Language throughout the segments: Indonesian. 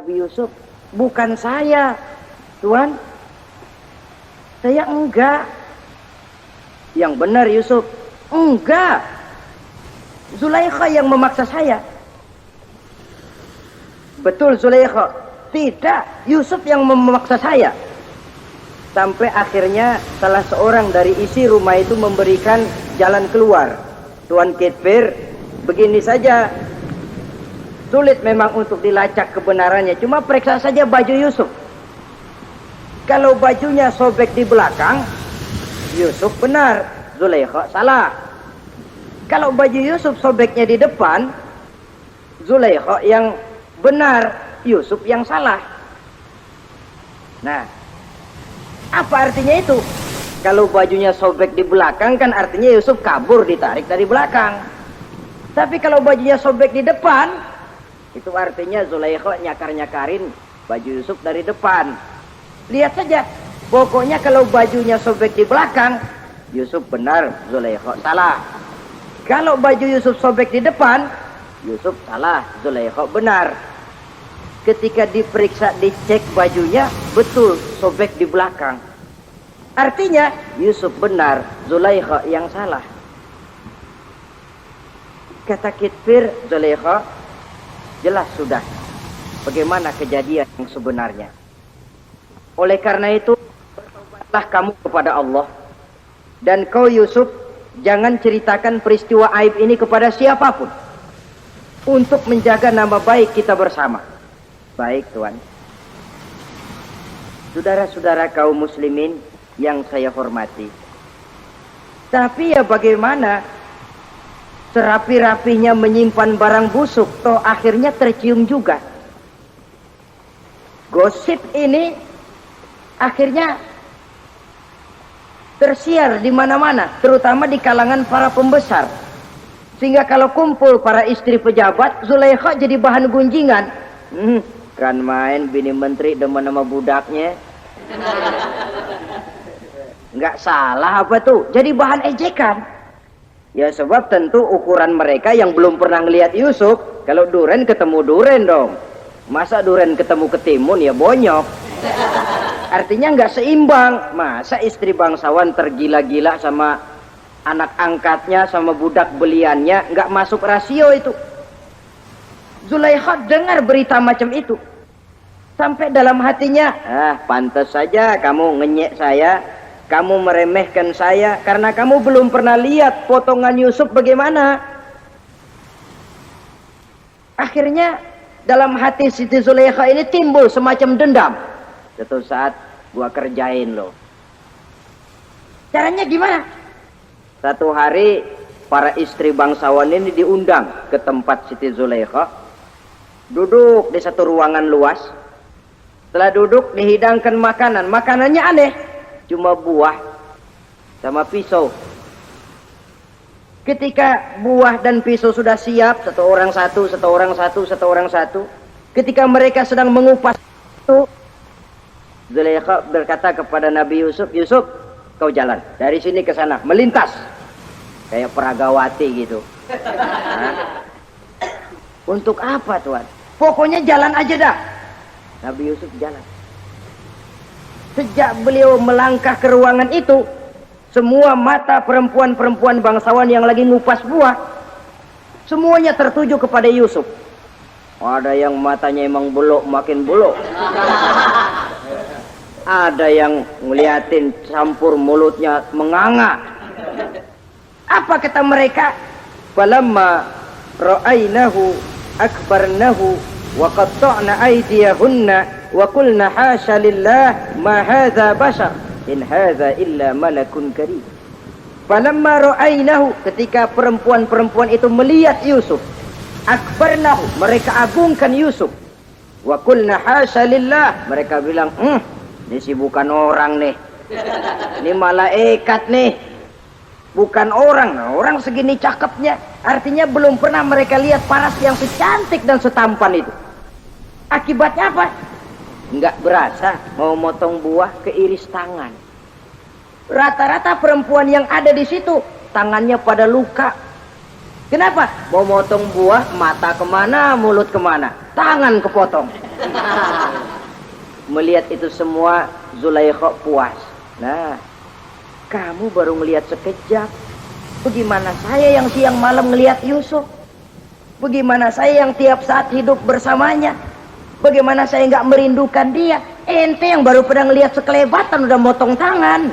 Nabi Yusuf, bukan saya, Tuan. Saya enggak. Yang benar Yusuf, enggak. Zulaikha yang memaksa saya. Betul Zulaikha, tidak. Yusuf yang memaksa saya. Sampai akhirnya salah seorang dari isi rumah itu memberikan jalan keluar. Tuan Kitpir, begini saja. Sulit memang untuk dilacak kebenarannya. Cuma periksa saja baju Yusuf. Kalau bajunya sobek di belakang, Yusuf benar, Zulaikha salah. Kalau baju Yusuf sobeknya di depan, Zulaikha yang benar, Yusuf yang salah. Nah, apa artinya itu? Kalau bajunya sobek di belakang kan artinya Yusuf kabur, ditarik dari belakang. Tapi kalau bajunya sobek di depan, itu artinya Zulaikha nyakar-nyakarin baju Yusuf dari depan. Lihat saja, pokoknya kalau bajunya sobek di belakang, Yusuf benar, Zulaikha salah. Kalau baju Yusuf sobek di depan, Yusuf salah, Zulaikha benar. Ketika diperiksa, dicek bajunya, betul sobek di belakang. Artinya Yusuf benar, Zulaikha yang salah. Kata Kitpir, Zulaikha, jelas sudah bagaimana kejadian yang sebenarnya. Oleh karena itu, bertobatlah kamu kepada Allah. Dan kau Yusuf, jangan ceritakan peristiwa aib ini kepada siapapun, untuk menjaga nama baik kita bersama. Baik Tuan. Saudara-saudara kaum muslimin yang saya hormati. Tapi ya bagaimana, serapi-rapinya menyimpan barang busuk, toh akhirnya tercium juga. Gosip ini akhirnya tersiar di mana-mana, terutama di kalangan para pembesar. Sehingga kalau kumpul para istri pejabat, Zulaikha jadi bahan gunjingan. Kan main bini menteri demen sama budaknya. Nggak salah apa tuh, jadi bahan ejekan. Ya sebab tentu ukuran mereka yang belum pernah ngelihat Yusuf, kalau duren ketemu duren dong. Masa duren ketemu ketimun ya bonyok. Artinya nggak seimbang. Masa istri bangsawan tergila-gila sama anak angkatnya, sama budak beliannya, nggak masuk rasio itu. Zulaikha dengar berita macam itu, sampai dalam hatinya, pantas saja kamu ngenyek saya, kamu meremehkan saya, karena kamu belum pernah lihat potongan Yusuf bagaimana. Akhirnya dalam hati Siti Zulaikha ini timbul semacam dendam. Suatu saat gua kerjain loh. Caranya gimana? Satu hari para istri bangsawan ini diundang ke tempat Siti Zulaikha. Duduk di satu ruangan luas. Setelah duduk dihidangkan makanan. Makanannya aneh, cuma buah sama pisau. Ketika buah dan pisau sudah siap, satu orang satu, satu orang satu, satu orang satu. Ketika mereka sedang mengupas itu, Zulaikha berkata kepada Nabi Yusuf, Yusuf, kau jalan dari sini ke sana, melintas kayak peragawati gitu. Untuk apa Tuan? Pokoknya jalan aja dah. Nabi Yusuf jalan. Sejak beliau melangkah ke ruangan itu, semua mata perempuan-perempuan bangsawan yang lagi ngupas buah, semuanya tertuju kepada Yusuf. Ada yang matanya emang belok, makin belok. Ada yang ngeliatin campur mulutnya menganga. Apa kata mereka? Falamma ra'ainahu akbarnahu wa qatta'na aydiyahunna wa qulna hasya lillah ma hadza bashar in hadza illa malakun karim. Falamma ra'ainahu, ketika perempuan-perempuan itu melihat Yusuf, akbarnahu, mereka agungkan Yusuf, wa qulna hasya lillah, mereka bilang, ini sih bukan orang nih, ini malaikat nih, bukan orang. Orang segini cakepnya, artinya belum pernah mereka lihat paras yang secantik dan setampan itu. Akibatnya apa? Nggak berasa mau motong buah, keiris tangan. Rata-rata perempuan yang ada di situ tangannya pada luka. Kenapa? Mau motong buah, mata kemana, mulut kemana. tangan kepotong. Melihat itu semua, Zulaikha puas. Nah, kamu baru melihat sekejap. Bagaimana saya yang siang malam melihat Yusuf? Bagaimana saya yang tiap saat hidup bersamanya? Bagaimana saya nggak merindukan dia? Ente yang baru pernah ngelihat sekelebatan udah motong tangan.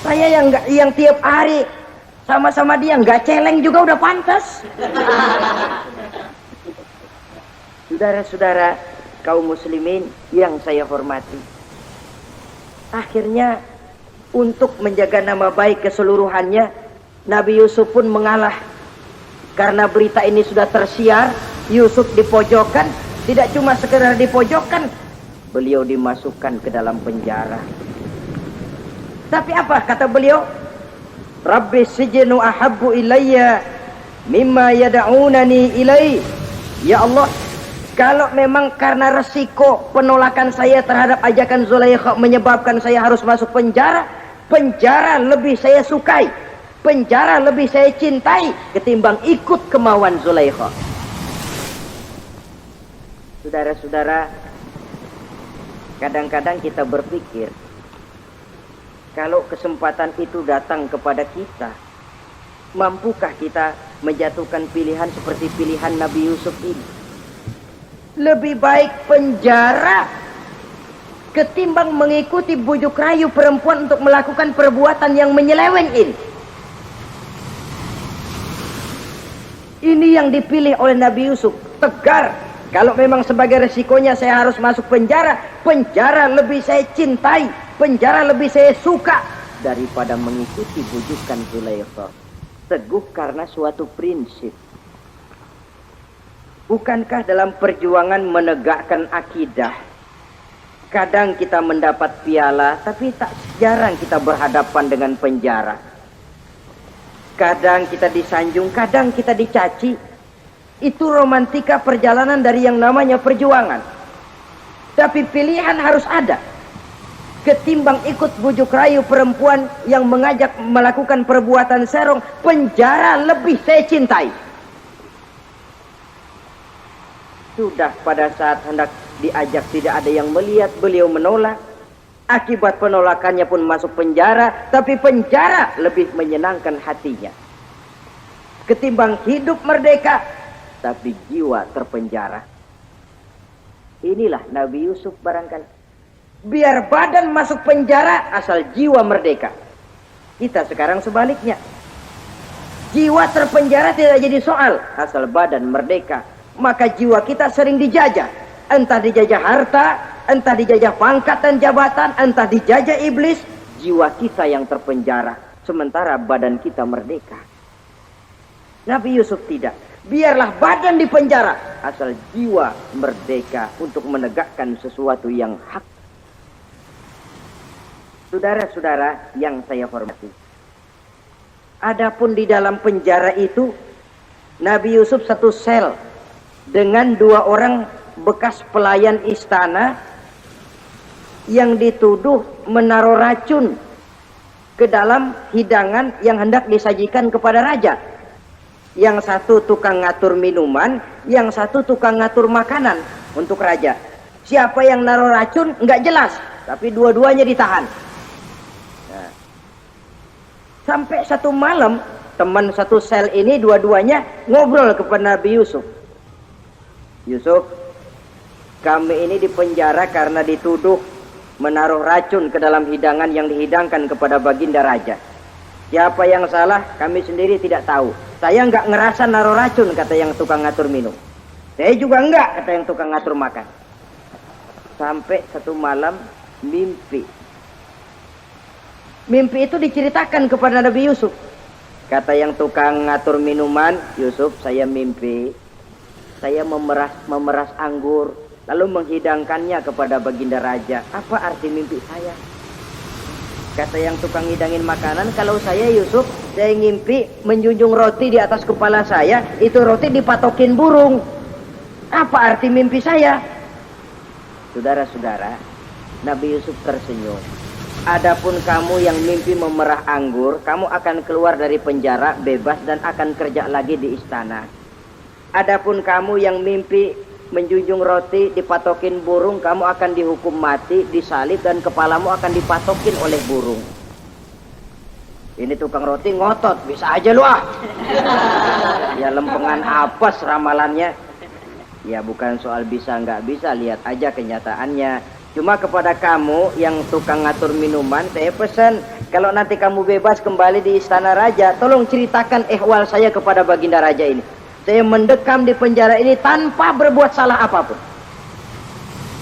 Saya yang tiap hari sama-sama dia nggak celeng juga udah pantas. Saudara-saudara kaum muslimin yang saya hormati, akhirnya untuk menjaga nama baik keseluruhannya, Nabi Yusuf pun mengalah. Karena berita ini sudah tersiar, Yusuf dipojokkan. Tidak cuma sekedar dipojokkan, beliau dimasukkan ke dalam penjara. Tapi apa kata beliau? Rabbi sijnu ahabbu ilayya mimma yad'unani ilai. Ya Allah, kalau memang karena resiko penolakan saya terhadap ajakan Zulaikha menyebabkan saya harus masuk penjara, penjara lebih saya sukai, penjara lebih saya cintai ketimbang ikut kemauan Zulaikha. Saudara-saudara, kadang-kadang kita berpikir, kalau kesempatan itu datang kepada kita, mampukah kita menjatuhkan pilihan seperti pilihan Nabi Yusuf ini? Lebih baik penjara ketimbang mengikuti bujuk rayu perempuan untuk melakukan perbuatan yang menyeleweng ini. Ini yang dipilih oleh Nabi Yusuf, tegar. Kalau memang sebagai resikonya saya harus masuk penjara, penjara lebih saya cintai, penjara lebih saya suka daripada mengikuti bujukan Zulaikha. Teguh karena suatu prinsip. Bukankah dalam perjuangan menegakkan akidah, kadang kita mendapat piala, tapi tak jarang kita berhadapan dengan penjara. Kadang kita disanjung, kadang kita dicaci. Itu romantika perjalanan dari yang namanya perjuangan. Tapi pilihan harus ada. Ketimbang ikut bujuk rayu perempuan yang mengajak melakukan perbuatan serong, penjara lebih saya cintai. Sudah pada saat hendak diajak tidak ada yang melihat, beliau menolak. Akibat penolakannya pun masuk penjara, tapi penjara lebih menyenangkan hatinya ketimbang hidup merdeka tapi jiwa terpenjara. Inilah Nabi Yusuf barangkali. Biar badan masuk penjara asal jiwa merdeka. Kita sekarang sebaliknya. Jiwa terpenjara tidak jadi soal asal badan merdeka. Maka jiwa kita sering dijajah. Entah dijajah harta, entah dijajah pangkat dan jabatan, entah dijajah iblis. Jiwa kita yang terpenjara, sementara badan kita merdeka. Nabi Yusuf tidak. Biarlah badan di penjara, asal jiwa merdeka untuk menegakkan sesuatu yang hak. Saudara-saudara yang saya hormati, adapun di dalam penjara itu, Nabi Yusuf satu sel dengan 2 orang bekas pelayan istana yang dituduh menaruh racun ke dalam hidangan yang hendak disajikan kepada raja. Yang satu tukang ngatur minuman, yang satu tukang ngatur makanan untuk raja. Siapa yang naruh racun nggak jelas, tapi dua-duanya ditahan. Nah, sampai satu malam teman satu sel ini dua-duanya ngobrol kepada Nabi Yusuf. Yusuf, kami ini dipenjara karena dituduh menaruh racun ke dalam hidangan yang dihidangkan kepada baginda raja. Siapa yang salah kami sendiri tidak tahu. Saya nggak ngerasa naruh racun, kata yang tukang ngatur minum. Saya juga enggak, kata yang tukang ngatur makan. Sampai satu malam mimpi. Mimpi itu diceritakan kepada Nabi Yusuf. Kata yang tukang ngatur minuman, Yusuf, saya mimpi. Saya memeras anggur, lalu menghidangkannya kepada baginda raja. Apa arti mimpi saya? Kata yang tukang hidangin makanan, kalau saya Yusuf, saya ngimpi menjunjung roti di atas kepala saya, itu roti dipatokin burung. Apa arti mimpi saya? Saudara-saudara, Nabi Yusuf tersenyum. Adapun kamu yang mimpi memerah anggur, kamu akan keluar dari penjara bebas dan akan kerja lagi di istana. Adapun kamu yang mimpi menjunjung roti, dipatokin burung, kamu akan dihukum mati, disalib, dan kepalamu akan dipatokin oleh burung. Ini tukang roti ngotot, bisa aja lu ah. Ya lempengan apes ramalannya. Ya bukan soal bisa nggak bisa, lihat aja kenyataannya. Cuma kepada kamu yang tukang ngatur minuman, saya pesan, kalau nanti kamu bebas kembali di istana raja, tolong ceritakan ehwal saya kepada baginda raja ini. Saya mendekam di penjara ini tanpa berbuat salah apapun.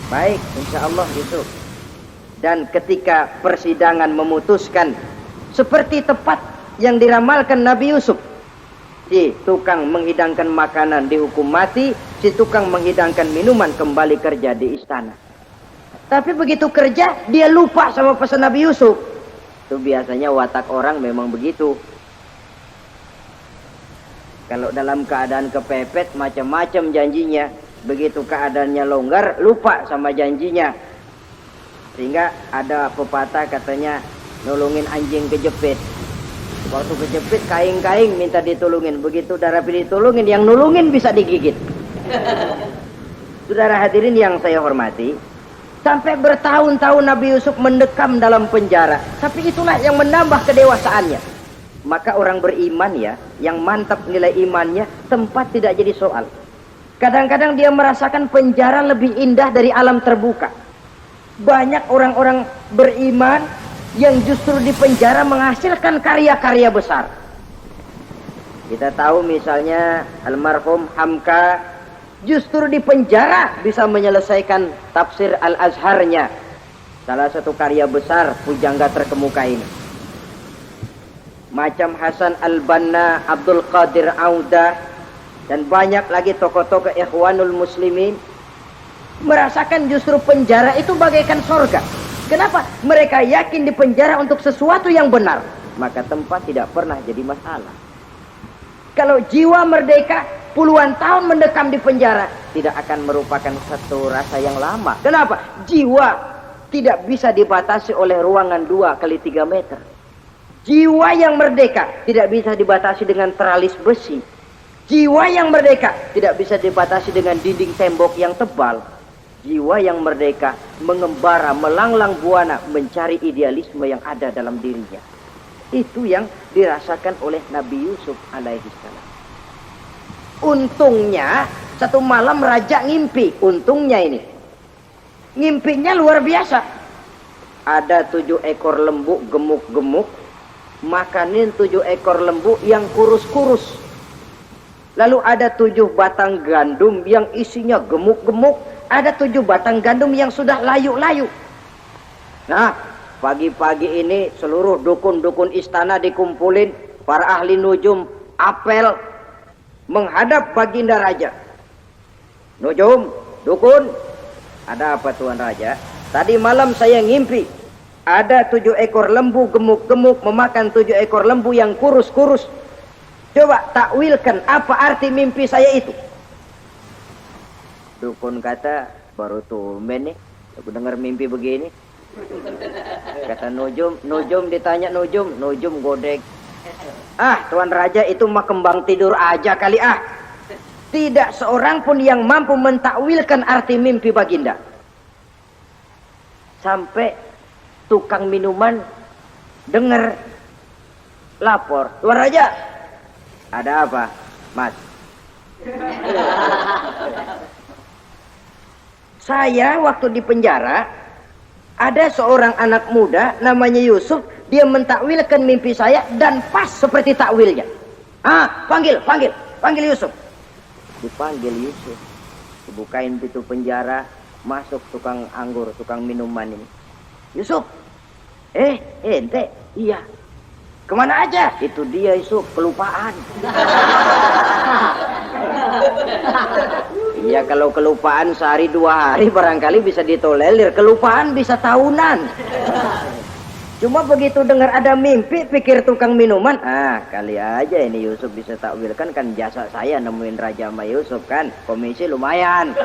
Baik, insya Allah itu. Dan ketika persidangan memutuskan seperti tepat yang diramalkan Nabi Yusuf, si tukang menghidangkan makanan dihukum mati, si tukang menghidangkan minuman kembali kerja di istana. Tapi begitu kerja, dia lupa sama pesan Nabi Yusuf. Itu biasanya watak orang memang begitu. Kalau dalam keadaan kepepet, macam-macam janjinya. Begitu keadaannya longgar, lupa sama janjinya. Sehingga ada pepatah katanya, nolongin anjing kejepit. Waktu kejepit, kaing-kaing minta ditolongin. Begitu darah ditolongin, yang nolongin bisa digigit. Saudara hadirin yang saya hormati, sampai bertahun-tahun Nabi Yusuf mendekam dalam penjara. Tapi itulah yang menambah kedewasaannya. Maka orang beriman ya, yang mantap nilai imannya, tempat tidak jadi soal. Kadang-kadang dia merasakan penjara lebih indah dari alam terbuka. Banyak orang-orang beriman yang justru di penjara menghasilkan karya-karya besar. Kita tahu misalnya almarhum Hamka justru di penjara bisa menyelesaikan tafsir Al-Azharnya, salah satu karya besar pujangga terkemuka ini. Macam Hasan Al-Banna, Abdul Qadir Audah, dan banyak lagi tokoh-tokoh Ikhwanul Muslimin merasakan justru penjara itu bagaikan surga. Kenapa? Mereka yakin di penjara untuk sesuatu yang benar, maka tempat tidak pernah jadi masalah. Kalau jiwa merdeka, puluhan tahun mendekam di penjara tidak akan merupakan satu rasa yang lama. Kenapa? Jiwa tidak bisa dibatasi oleh ruangan 2x3 meter. Jiwa yang merdeka tidak bisa dibatasi dengan teralis besi. Jiwa yang merdeka tidak bisa dibatasi dengan dinding tembok yang tebal. Jiwa yang merdeka mengembara, melanglang buana mencari idealisme yang ada dalam dirinya. Itu yang dirasakan oleh Nabi Yusuf alaihissalam. Untungnya satu malam raja ngimpi. Untungnya ini ngimpinya luar biasa. Ada 7 ekor lembu gemuk-gemuk makanin 7 ekor lembu yang kurus-kurus. Lalu ada 7 batang gandum yang isinya gemuk-gemuk. Ada 7 batang gandum yang sudah layu-layu. Nah, pagi-pagi ini seluruh dukun-dukun istana dikumpulin. Para ahli nujum apel menghadap baginda raja. Nujum, dukun, ada apa Tuan Raja? Tadi malam saya ngimpi. Ada 7 ekor lembu gemuk-gemuk memakan 7 ekor lembu yang kurus-kurus. Coba takwilkan apa arti mimpi saya itu. Dukun kata, baru tumben nih aku dengar mimpi begini. Kata Nujum ditanya Nujum godek. Ah, Tuan Raja itu mah kembang tidur aja kali ah. Tidak seorang pun yang mampu mentakwilkan arti mimpi baginda. Sampai tukang minuman dengar lapor, Tuan Raja, ada apa, Mas? Saya waktu di penjara ada seorang anak muda namanya Yusuf, dia mentakwilkan mimpi saya dan pas seperti takwilnya. Ah, panggil Yusuf. Dipanggil Yusuf, dibukain pintu penjara, masuk tukang anggur, tukang minuman ini. Yusuf, ente, iya. Kemana aja? Itu dia Yusuf, kelupaan. Iya, kalau kelupaan sehari 2 hari barangkali bisa ditolerir. Kelupaan bisa tahunan. Cuma begitu dengar ada mimpi, pikir tukang minuman, ah kali aja ini Yusuf bisa takwilkan, kan jasa saya nemuin Raja sama Yusuf kan, komisi lumayan.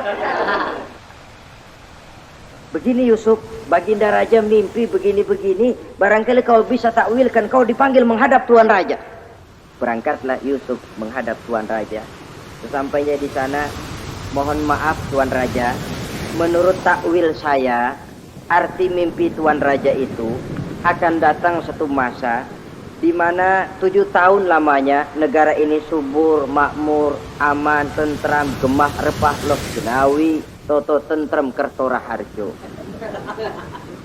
Begini Yusuf, baginda raja mimpi begini-begini, barangkali kau bisa takwilkan, kau dipanggil menghadap Tuan Raja. Berangkatlah Yusuf menghadap Tuan Raja. Sesampainya di sana, mohon maaf Tuan Raja, menurut takwil saya, arti mimpi Tuan Raja itu akan datang satu masa di mana 7 tahun lamanya negara ini subur, makmur, aman, tentram, gemah, repah, loh genawi, toto tentrem, kertora harjo.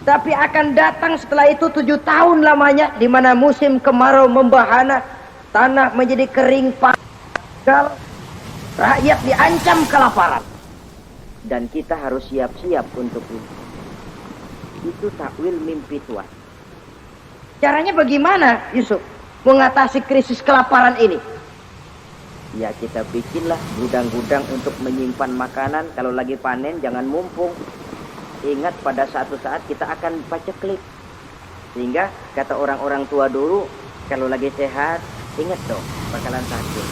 Tapi akan datang setelah itu 7 tahun lamanya di mana musim kemarau membahana, tanah menjadi kering, pagal, rakyat diancam kelaparan. Dan kita harus siap-siap untuk itu. Itu takwil mimpi Tuhan. Caranya bagaimana, Yusuf, mengatasi krisis kelaparan ini? Ya kita bikinlah gudang-gudang untuk menyimpan makanan. Kalau lagi panen jangan mumpung. Ingat pada satu saat kita akan paceklik. Sehingga kata orang-orang tua dulu, kalau lagi sehat, ingat dong bakalan sakit.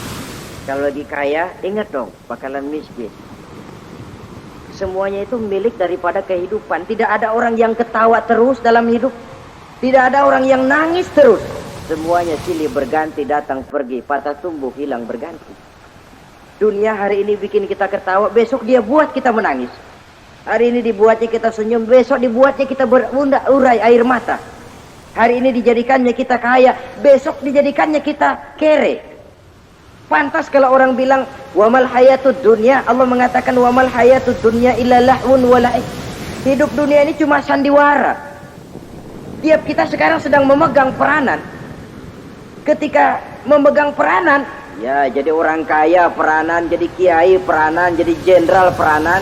Kalau lagi kaya, ingat dong bakalan miskin. Semuanya itu milik daripada kehidupan. Tidak ada orang yang ketawa terus dalam hidup. Tidak ada orang yang nangis terus. Semuanya silih berganti, datang pergi, patah tumbuh, hilang berganti. Dunia hari ini bikin kita ketawa, besok dia buat kita menangis. Hari ini dibuatnya kita senyum, besok dibuatnya kita berurai air mata. Hari ini dijadikannya kita kaya, besok dijadikannya kita kere. Pantas kalau orang bilang wamal hayatud dunya, Allah mengatakan wamal hayatud dunya illa lahun wa la'ib. Hidup dunia ini cuma sandiwara. Tiap kita sekarang sedang memegang peranan. Ketika memegang peranan, ya jadi orang kaya peranan, jadi kiai peranan, jadi jenderal peranan.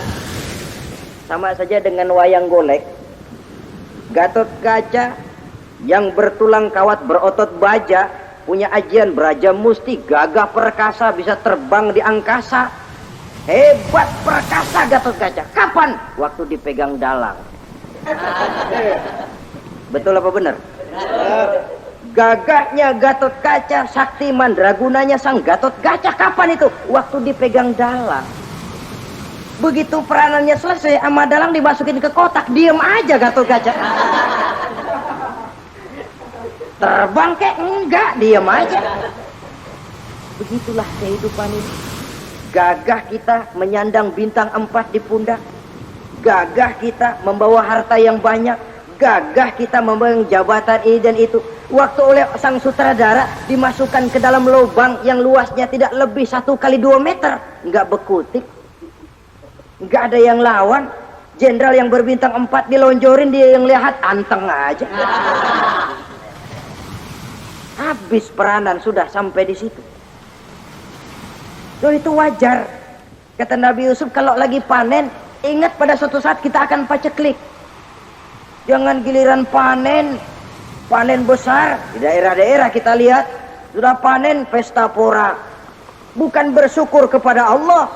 Sama saja dengan wayang golek. Gatot Kaca yang bertulang kawat berotot baja, punya ajian beraja musti, gagah perkasa, bisa terbang di angkasa. Hebat perkasa Gatot Kaca. Kapan? Waktu dipegang dalang. Betul apa benar? Gagahnya Gatot Kaca, sakti mandragunanya sang Gatot Kaca. Kapan itu? Waktu dipegang dalang. Begitu peranannya selesai, sama dalang dimasukin ke kotak, diem aja Gatot Kaca. Terbang kek? Enggak, diem aja. Begitulah kehidupan ini. Gagah kita menyandang bintang 4 di pundak. Gagah kita membawa harta yang banyak. Gagah kita memegang jabatan ini dan itu. Waktu oleh sang sutradara dimasukkan ke dalam lubang yang luasnya tidak lebih 1 kali 2 meter. Enggak bekutik. Enggak ada yang lawan. Jenderal yang berbintang 4 dilonjorin, dia yang lihat anteng aja. Habis peranan sudah sampai di situ. Loh itu wajar. Kata Nabi Yusuf, kalau lagi panen, ingat pada suatu saat kita akan paceklik. Jangan giliran panen besar. Di daerah-daerah kita lihat, sudah panen pesta pora. Bukan bersyukur kepada Allah.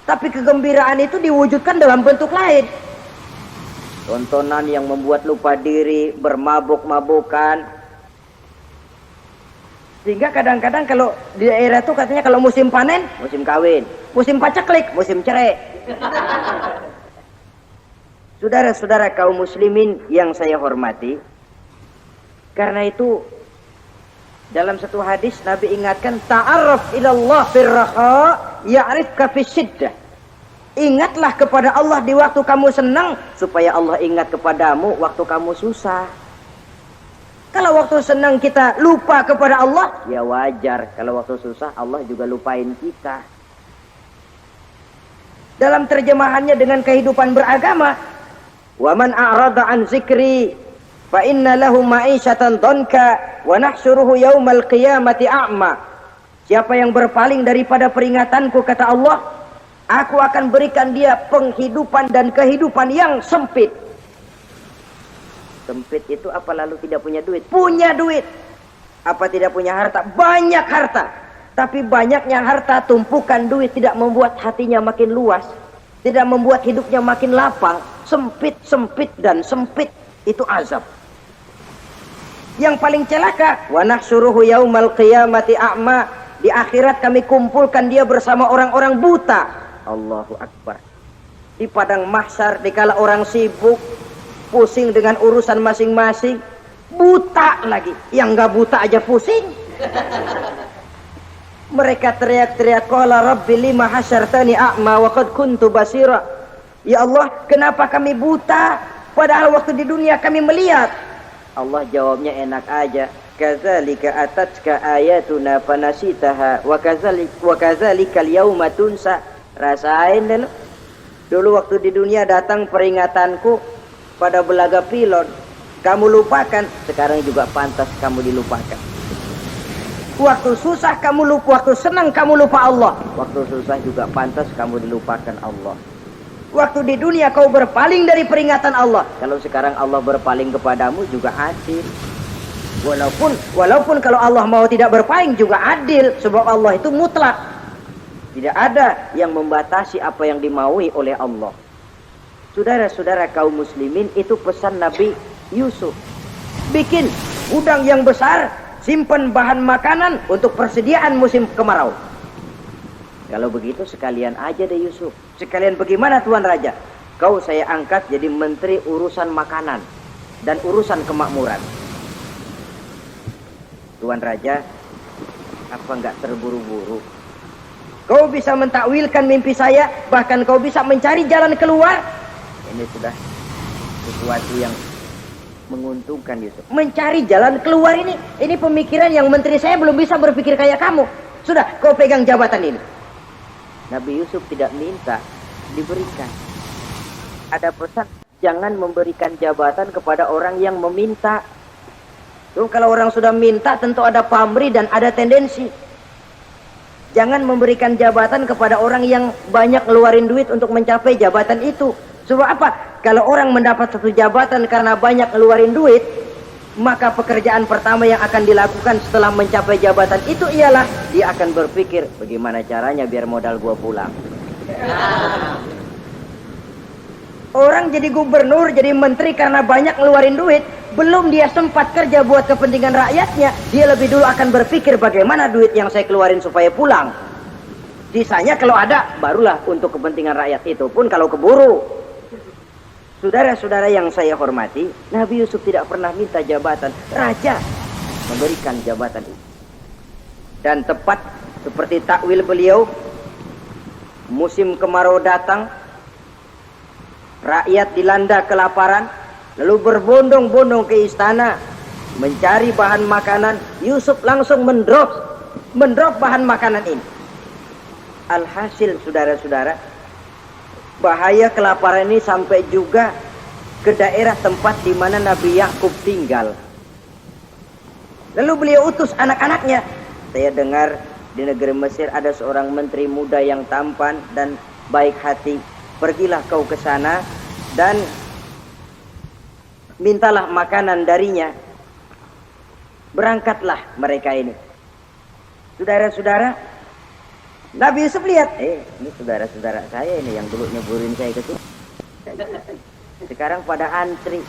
Tapi kegembiraan itu diwujudkan dalam bentuk lain. Tontonan yang membuat lupa diri, bermabuk-mabukan. Sehingga kadang-kadang kalau di daerah itu katanya kalau musim panen, musim kawin. Musim paceklik, musim cerai. Saudara-saudara kaum muslimin yang saya hormati, karena itu dalam satu hadis Nabi ingatkan, ta'arraf ilallah firraha ya'rifka fisyiddah. Ingatlah kepada Allah di waktu kamu senang, supaya Allah ingat kepadamu waktu kamu susah. Kalau waktu senang kita lupa kepada Allah, ya wajar. Kalau waktu susah Allah juga lupain kita. Dalam terjemahannya dengan kehidupan beragama, wa man a'rada an zikri fa inna lahu ma'isyatan dhanka wa nahsyuruhu yaumal qiyamati a'ma. Siapa yang berpaling daripada peringatanku, kata Allah, aku akan berikan dia penghidupan dan kehidupan yang sempit. Sempit itu apa lalu tidak punya duit? Punya duit. Apa tidak punya harta? Banyak harta. Tapi banyaknya harta, tumpukan duit tidak membuat hatinya makin luas. Tidak membuat hidupnya makin lapang. Sempit, sempit, dan sempit. Itu azab. Yang paling celaka, wa nahsyuruhu yaumal qiyamati a'ma. Di akhirat kami kumpulkan dia bersama orang-orang buta. Allahu Akbar. Di padang mahsyar, dikala orang sibuk, pusing dengan urusan masing-masing, buta lagi. Yang gak buta aja pusing. Mereka teriak-teriak, qala rabbi lima hasyartani a'ma wa qad kuntu basira. Ya Allah, kenapa kami buta padahal waktu di dunia kami melihat? Allah jawabnya enak aja, kadzalika atatka ayatuna fanasitaha wa kadzalika al-yauma tunsa. Rasain dulu. Dulu waktu di dunia datang peringatanku pada belaga pilon, kamu lupakan, sekarang juga pantas kamu dilupakan. Waktu susah kamu lupa, waktu senang kamu lupa Allah. Waktu susah juga pantas kamu dilupakan Allah. Waktu di dunia kau berpaling dari peringatan Allah, kalau sekarang Allah berpaling kepadamu juga adil. Walaupun kalau Allah mau tidak berpaling juga adil, sebab Allah itu mutlak. Tidak ada yang membatasi apa yang dimaui oleh Allah. Saudara-saudara kaum muslimin, itu pesan Nabi Yusuf. Bikin gudang yang besar, simpan bahan makanan untuk persediaan musim kemarau. Kalau begitu sekalian aja deh Yusuf. Sekalian bagaimana Tuan Raja? Kau saya angkat jadi menteri urusan makanan dan urusan kemakmuran. Tuan Raja, apa enggak terburu-buru? Kau bisa mentakwilkan mimpi saya, bahkan kau bisa mencari jalan keluar. Ini sudah sesuatu yang menguntungkan Yusuf. Mencari jalan keluar ini pemikiran yang menteri saya belum bisa berpikir kayak kamu. Sudah, kau pegang jabatan ini. Nabi Yusuf tidak minta, diberikan. Ada pesan, jangan memberikan jabatan kepada orang yang meminta. Tuh, kalau orang sudah minta tentu ada pamrih dan ada tendensi. Jangan memberikan jabatan kepada orang yang banyak ngeluarin duit untuk mencapai jabatan itu. Sebab apa? Kalau orang mendapat satu jabatan karena banyak ngeluarin duit, maka pekerjaan pertama yang akan dilakukan setelah mencapai jabatan itu ialah dia akan berpikir, bagaimana caranya biar modal gua pulang. Orang jadi gubernur, jadi menteri karena banyak ngeluarin duit, belum dia sempat kerja buat kepentingan rakyatnya, dia lebih dulu akan berpikir bagaimana duit yang saya keluarin supaya pulang. Sisanya kalau ada, barulah untuk kepentingan rakyat, itu pun kalau keburu. Saudara-saudara yang saya hormati, Nabi Yusuf tidak pernah minta jabatan. Raja memberikan jabatan itu. Dan tepat seperti takwil beliau, musim kemarau datang, rakyat dilanda kelaparan, lalu berbondong-bondong ke istana mencari bahan makanan. Yusuf langsung mendrop bahan makanan ini. Alhasil saudara-saudara, bahaya kelaparan ini sampai juga ke daerah tempat di mana Nabi Yakub tinggal. Lalu beliau utus anak-anaknya. Saya dengar di negeri Mesir ada seorang menteri muda yang tampan dan baik hati. Pergilah kau ke sana dan mintalah makanan darinya. Berangkatlah mereka ini. Saudara-saudara, Nabi Yusuf lihat, ini saudara-saudara saya ini yang dulu nyeburin saya ke sini. Sekarang pada antri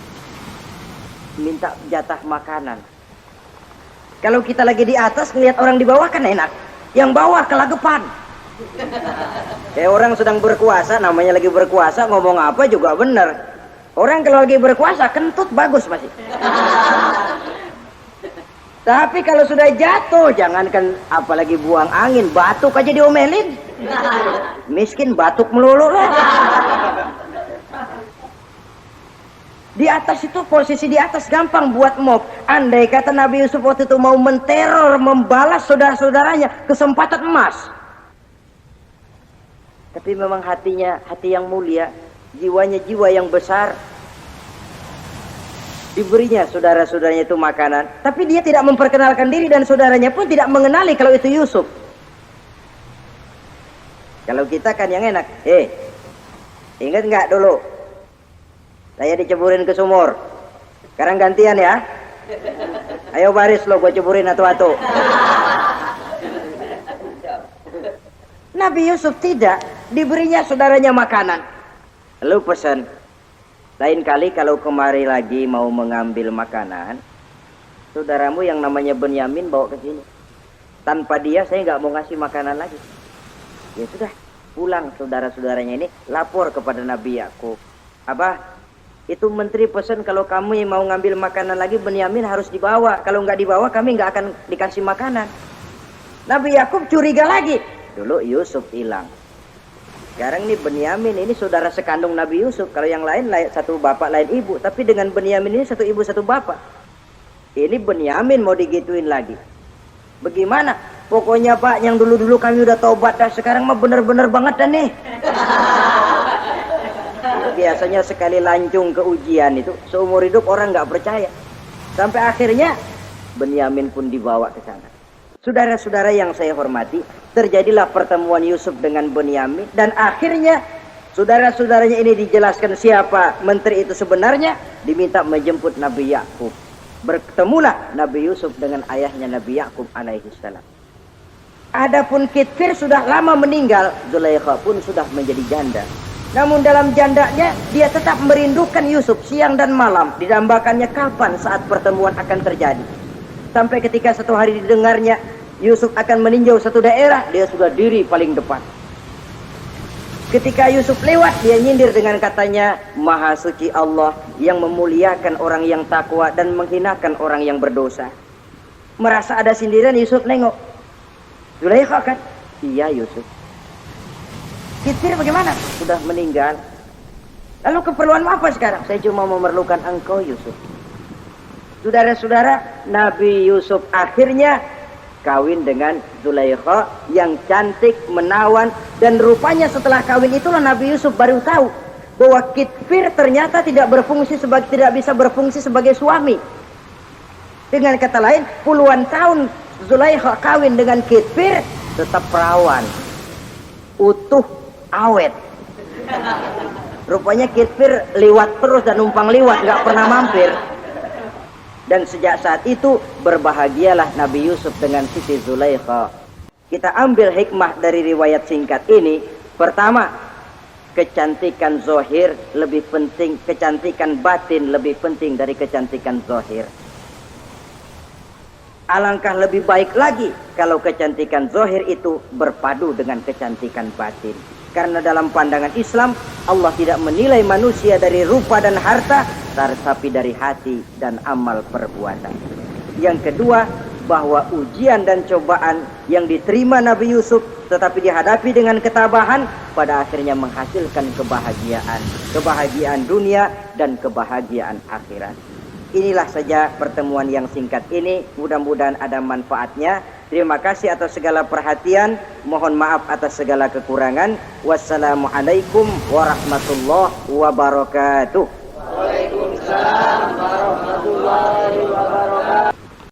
minta jatah makanan. Kalau kita lagi di atas ngelihat orang di bawah kan enak, yang bawah kelagapan. Kayak orang sedang berkuasa, namanya lagi berkuasa, ngomong apa juga benar. Orang kalau lagi berkuasa kentut bagus masih. Tapi kalau sudah jatuh, jangankan apalagi buang angin, batuk aja diomelin. Miskin batuk melulu lah. Di atas itu, posisi di atas gampang buat mob. Andai kata Nabi Yusuf waktu itu mau menteror, membalas saudara-saudaranya, kesempatan emas. Tapi memang hatinya hati yang mulia, jiwanya jiwa yang besar. Diberinya saudara-saudaranya itu makanan, tapi dia tidak memperkenalkan diri dan saudaranya pun tidak mengenali kalau itu Yusuf. Kalau kita kan yang enak, ingat nggak dulu saya diceburin ke sumur, sekarang gantian ya, ayo baris lo, gue ceburin atu-atu. Nabi Yusuf tidak, diberinya saudaranya makanan. Lalu pesan, lain kali kalau kemari lagi mau mengambil makanan, saudaramu yang namanya Benyamin bawa ke sini. Tanpa dia saya nggak mau ngasih makanan lagi. Ya sudah, pulang saudara-saudaranya ini lapor kepada Nabi Yakub. Abah, itu menteri pesan kalau kamu yang mau ngambil makanan lagi Benyamin harus dibawa. Kalau nggak dibawa kami nggak akan dikasih makanan. Nabi Yakub curiga lagi. Dulu Yusuf hilang. Sekarang nih Benyamin ini saudara sekandung Nabi Yusuf. Kalau yang lain satu bapak lain ibu. Tapi dengan Benyamin ini satu ibu satu bapak. Ini Benyamin mau digituin lagi. Bagaimana? Pokoknya Pak, yang dulu-dulu kami udah taubat dah. Sekarang mah bener-bener banget dah nih. Biasanya sekali lancung ke ujian itu, seumur hidup orang nggak percaya. Sampai akhirnya Benyamin pun dibawa ke sana. Saudara-saudara yang saya hormati, terjadilah pertemuan Yusuf dengan Benyamin. Dan akhirnya saudara-saudaranya ini dijelaskan siapa menteri itu sebenarnya. Diminta menjemput Nabi Yakub. Bertemulah Nabi Yusuf dengan ayahnya Nabi Yakub alaihissalam. Adapun Kitfir sudah lama meninggal, Zulaikha pun sudah menjadi janda. Namun dalam jandanya dia tetap merindukan Yusuf siang dan malam. Didambakannya kapan saat pertemuan akan terjadi. Sampai ketika satu hari didengarnya Yusuf akan meninjau satu daerah, dia sudah diri paling depan. Ketika Yusuf lewat, dia nyindir dengan katanya, Maha suci Allah yang memuliakan orang yang takwa dan menghinakan orang yang berdosa. Merasa ada sindiran, Yusuf nengok. Zulaikha kan? Iya Yusuf. Kitfir bagaimana? Sudah meninggal. Lalu keperluan apa sekarang? Saya cuma memerlukan engkau Yusuf. Saudara-saudara, Nabi Yusuf akhirnya kawin dengan Zulaikha yang cantik, menawan, dan rupanya setelah kawin itulah Nabi Yusuf baru tahu bahwa Kitfir ternyata tidak bisa berfungsi sebagai suami. Dengan kata lain, puluhan tahun Zulaikha kawin dengan Kitfir tetap perawan, utuh, awet. Rupanya Kitfir liwat terus dan numpang liwat, nggak pernah mampir. Dan sejak saat itu berbahagialah Nabi Yusuf dengan Siti Zulaikha. Kita ambil hikmah dari riwayat singkat ini. Pertama, kecantikan zahir lebih penting, kecantikan batin lebih penting dari kecantikan zahir. Alangkah lebih baik lagi kalau kecantikan zahir itu berpadu dengan kecantikan batin. Karena dalam pandangan Islam, Allah tidak menilai manusia dari rupa dan harta, tapi dari hati dan amal perbuatan. Yang kedua, bahwa ujian dan cobaan yang diterima Nabi Yusuf tetapi dihadapi dengan ketabahan, pada akhirnya menghasilkan kebahagiaan dunia dan kebahagiaan akhirat. Inilah saja pertemuan yang singkat ini, mudah-mudahan ada manfaatnya. Terima kasih atas segala perhatian, mohon maaf atas segala kekurangan. Wassalamualaikum warahmatullahi wabarakatuh. Waalaikumsalam warahmatullahi wabarakatuh.